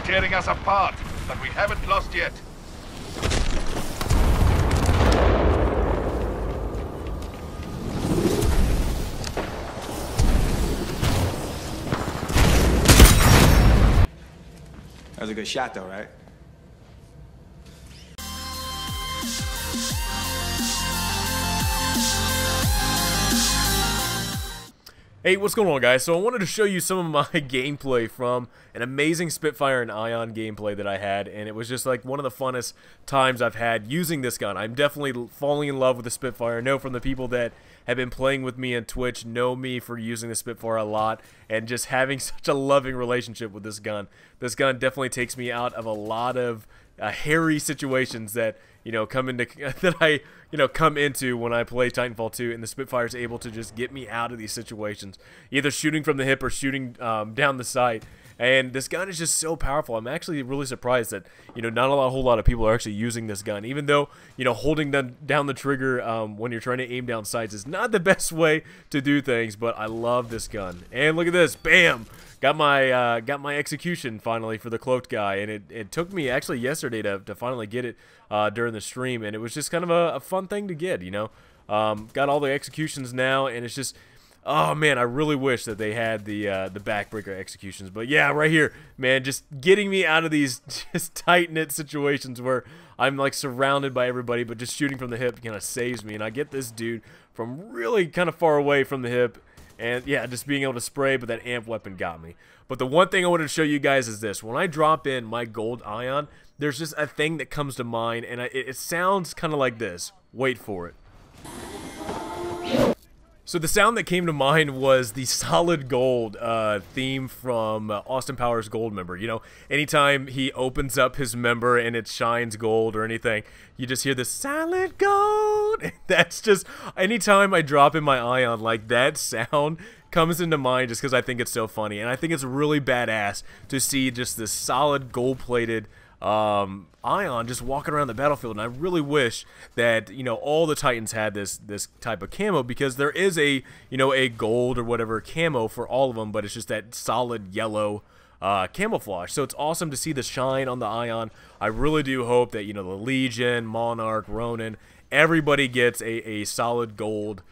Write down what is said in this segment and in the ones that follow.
tearing us apart, but we haven't lost yet. That was a good shot, though, right? Hey, what's going on, guys? So I wanted to show you some of my gameplay from an amazing Spitfire and Ion gameplay that I had, and it was just like one of the funnest times I've had using this gun. I'm definitely falling in love with the Spitfire. I know from the people that have been playing with me on Twitch know me for using the Spitfire a lot and just having such a loving relationship with this gun. This gun definitely takes me out of a lot of hairy situations that come into when I play Titanfall 2, and the Spitfire is able to just get me out of these situations, either shooting from the hip or shooting down the sight. And this gun is just so powerful. I'm actually really surprised that not a whole lot of people are actually using this gun, even though holding down the trigger when you're trying to aim down sights is not the best way to do things. But I love this gun. And look at this, bam! Got my execution finally for the cloaked guy, and it took me actually yesterday to finally get it during the stream, and it was just kind of a fun thing to get, got all the executions now, and it's just, oh man, I really wish that they had the backbreaker executions. But yeah, right here, man, just getting me out of these just tight-knit situations where I'm like surrounded by everybody, but just shooting from the hip kind of saves me, and I get this dude from really kind of far away from the hip. And yeah, just being able to spray, but that amp weapon got me. But the one thing I wanted to show you guys is this. When I drop in my gold ion, there's just a thing that comes to mind, and it sounds kind of like this. Wait for it. So the sound that came to mind was the solid gold theme from Austin Powers Gold Member. Anytime he opens up his member and it shines gold or anything, you just hear this solid gold. That's just, anytime I drop in my ion, like that sound comes into mind just because I think it's so funny. And I think it's really badass to see just this solid gold-plated ion just walking around the battlefield, and I really wish that all the Titans had this type of camo, because there is a a gold or whatever camo for all of them, but it's just that solid yellow camouflage. So it's awesome to see the shine on the ion. I really do hope that the Legion, Monarch, Ronin, everybody gets a solid gold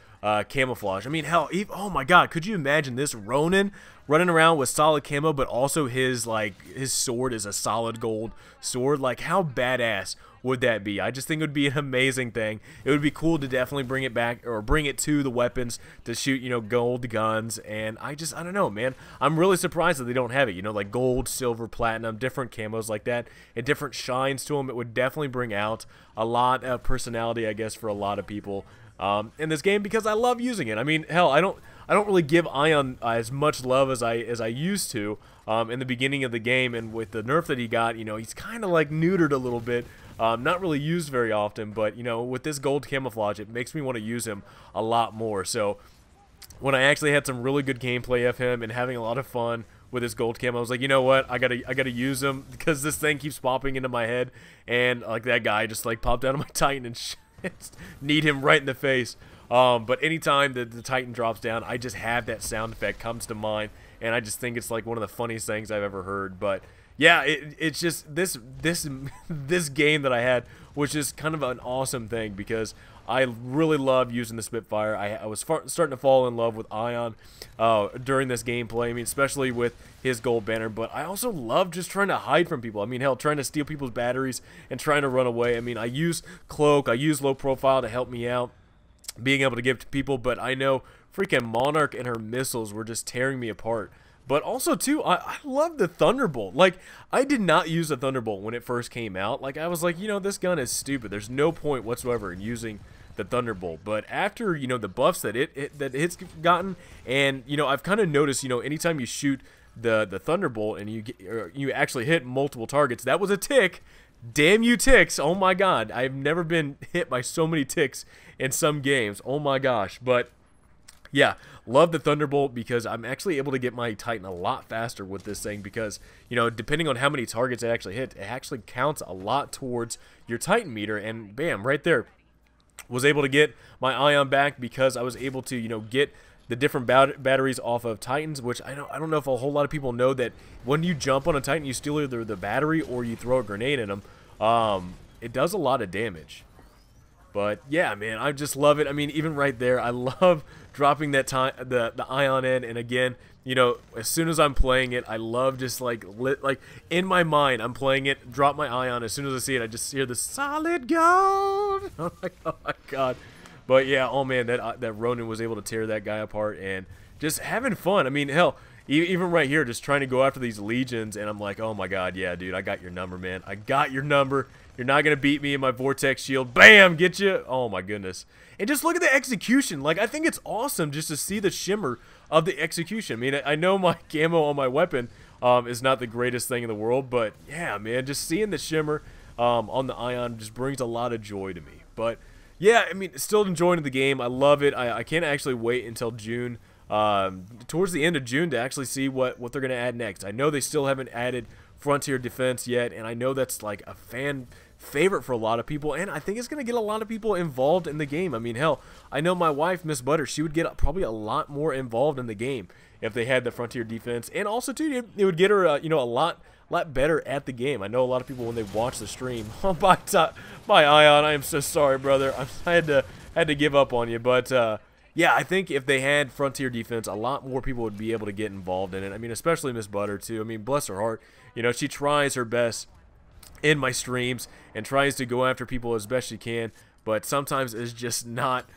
camouflage. I mean, hell, oh my god, could you imagine this Ronin running around with solid camo, but also his sword is a solid gold sword? Like, how badass would that be? I just think it would be an amazing thing. It would be cool to definitely bring it back, or bring it to the weapons to shoot, gold guns. And I don't know, man. I'm really surprised that they don't have it, like gold, silver, platinum, different camos like that, and different shines to them. It would definitely bring out a lot of personality, I guess, for a lot of people in this game, because I love using it. I mean, hell, I don't really give Ion as much love as I used to in the beginning of the game, and with the nerf that he got, he's kind of like neutered a little bit, not really used very often. But with this gold camouflage, it makes me want to use him a lot more. So when I actually had some really good gameplay of him and having a lot of fun with his gold camo, I was like, you know what, I gotta use him, because this thing keeps popping into my head, and like that guy just like popped out of my Titan and need him right in the face. But anytime the Titan drops down, I just have that sound effect comes to mind, and I just think it's like one of the funniest things I've ever heard. But yeah, it's just this game that I had was just kind of an awesome thing, because I really love using the Spitfire. I was starting to fall in love with Ion during this gameplay. I mean, especially with his gold banner. But I also love just trying to hide from people. I mean, hell, trying to steal people's batteries and trying to run away. I mean, I use cloak, I use low profile to help me out, being able to give to people. But I know freaking Monarch and her missiles were just tearing me apart. But also, too, I love the Thunderbolt. Like, I did not use the Thunderbolt when it first came out. Like, I was like, this gun is stupid. There's no point whatsoever in using the Thunderbolt. But after, the buffs that it's gotten, and, I've kind of noticed, anytime you shoot the Thunderbolt and you actually hit multiple targets, that was a tick. Damn you ticks. Oh, my God. I've never been hit by so many ticks in some games. Oh, my gosh. But yeah, love the Thunderbolt, because I'm actually able to get my Titan a lot faster with this thing, because, depending on how many targets it actually hit, it actually counts a lot towards your Titan meter, and bam, right there, was able to get my Ion back, because I was able to, get the different batteries off of Titans, which I don't know if a whole lot of people know that when you jump on a Titan, you steal either the battery or you throw a grenade in them. It does a lot of damage. But yeah, man, I just love it. I mean, even right there, I love dropping that the ion in, and again, you know, as soon as I'm playing it, I love just like in my mind, I'm playing it, drop my ion. As soon as I see it, I just hear the solid gold. Oh my god. But yeah, oh man, that Ronin was able to tear that guy apart and just having fun. I mean, hell, even right here, just trying to go after these legions, and I'm like, oh my god, yeah, dude, I got your number, man. I got your number. You're not going to beat me in my vortex shield. Bam, get you. Oh my goodness. And just look at the execution. Like, I think it's awesome just to see the shimmer of the execution. I mean, I know my camo on my weapon is not the greatest thing in the world, but yeah, man, just seeing the shimmer on the ion just brings a lot of joy to me. But yeah, I mean, still enjoying the game. I love it. I can't actually wait until June, towards the end of June, to actually see what they're going to add next. I know they still haven't added Frontier Defense yet, and I know that's like a fan favorite for a lot of people, and I think it's going to get a lot of people involved in the game. I mean, hell, I know my wife, Miss Butter, she would get probably a lot more involved in the game if they had the Frontier Defense, and also, too, it would get her, you know, a lot better at the game. I know a lot of people, when they watch the stream, oh, my Ion, I am so sorry, brother. I had to give up on you, but yeah, I think if they had Frontier Defense, a lot more people would be able to get involved in it. I mean, especially Miss Butter, too. I mean, bless her heart. You know, she tries her best in my streams and tries to go after people as best she can, but sometimes it's just not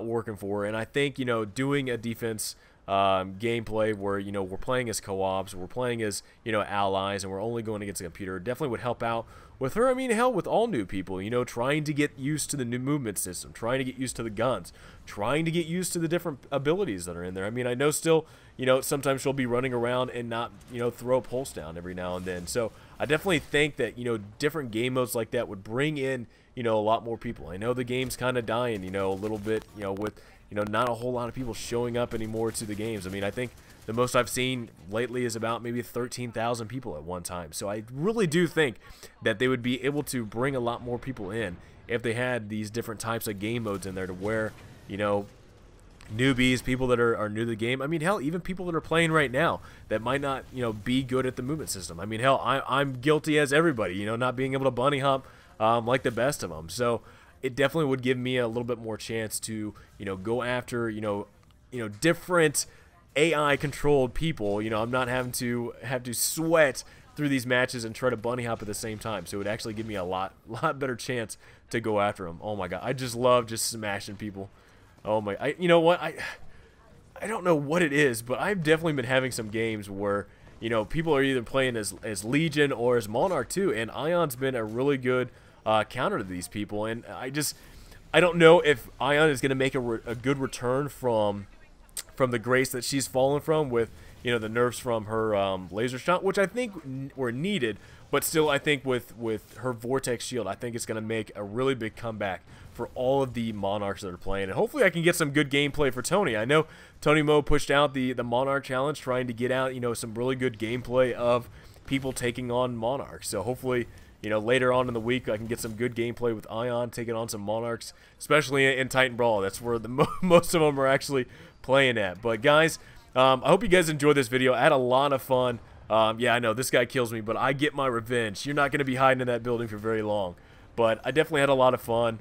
working for her. And I think, you know, doing a defense gameplay where, you know, we're playing as co-ops, we're playing as, you know, allies, and we're only going against a computer, definitely would help out with her. I mean, hell, with all new people, you know, trying to get used to the new movement system, trying to get used to the guns, trying to get used to the different abilities that are in there. I mean, I know still, you know, sometimes she'll be running around and not, you know, throw a pulse down every now and then. So I definitely think that, you know, different game modes like that would bring in, you know, a lot more people. I know the game's kind of dying, you know, a little bit, you know, with, you know, not a whole lot of people showing up anymore to the games. I mean, I think the most I've seen lately is about maybe 13,000 people at one time. So I really do think that they would be able to bring a lot more people in if they had these different types of game modes in there, to where, you know, newbies, people that are new to the game, I mean, hell, even people that are playing right now that might not, you know, be good at the movement system. I mean, hell, I'm guilty as everybody, you know, not being able to bunny hop like the best of them. So it definitely would give me a little bit more chance to, you know, go after, you know, different AI controlled people. You know, I'm not having to sweat through these matches and try to bunny hop at the same time. So it would actually give me a lot better chance to go after them. Oh my god, I just love just smashing people. Oh my, you know what, I don't know what it is, but I've definitely been having some games where, you know, people are either playing as Legion or as Monarch too, and Ion's been a really good counter to these people. And I don't know if Ion is going to make a good return from the grace that she's fallen from, with, you know, the nerfs from her laser shot, which I think were needed, but still I think with her vortex shield, I think it's going to make a really big comeback for all of the Monarchs that are playing. And hopefully I can get some good gameplay for Tony. I know Tony Mo pushed out the Monarch challenge, trying to get out, you know, some really good gameplay of people taking on Monarchs. So hopefully, you know, later on in the week I can get some good gameplay with Ion taking on some Monarchs, especially in Titan Brawl. That's where the most of them are actually playing at. But guys, I hope you guys enjoyed this video. I had a lot of fun. Yeah, I know this guy kills me, but I get my revenge. You're not going to be hiding in that building for very long. But I definitely had a lot of fun.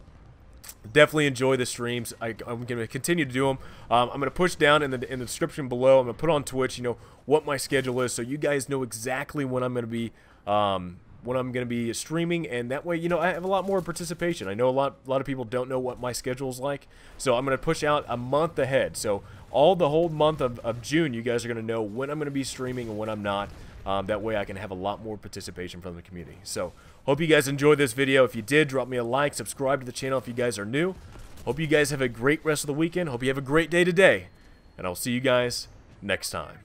Definitely enjoy the streams. I'm going to continue to do them. I'm going to push down in the description below. I'm going to put on Twitch, you know, what my schedule is, so you guys know exactly when I'm going to be streaming, and that way, you know, I have a lot more participation. I know a lot of people don't know what my schedule is like, so I'm going to push out a month ahead. So the whole month of June, you guys are going to know when I'm going to be streaming and when I'm not. That way I can have a lot more participation from the community. So hope you guys enjoyed this video. If you did, drop me a like, subscribe to the channel if you guys are new. Hope you guys have a great rest of the weekend. Hope you have a great day today, and I'll see you guys next time.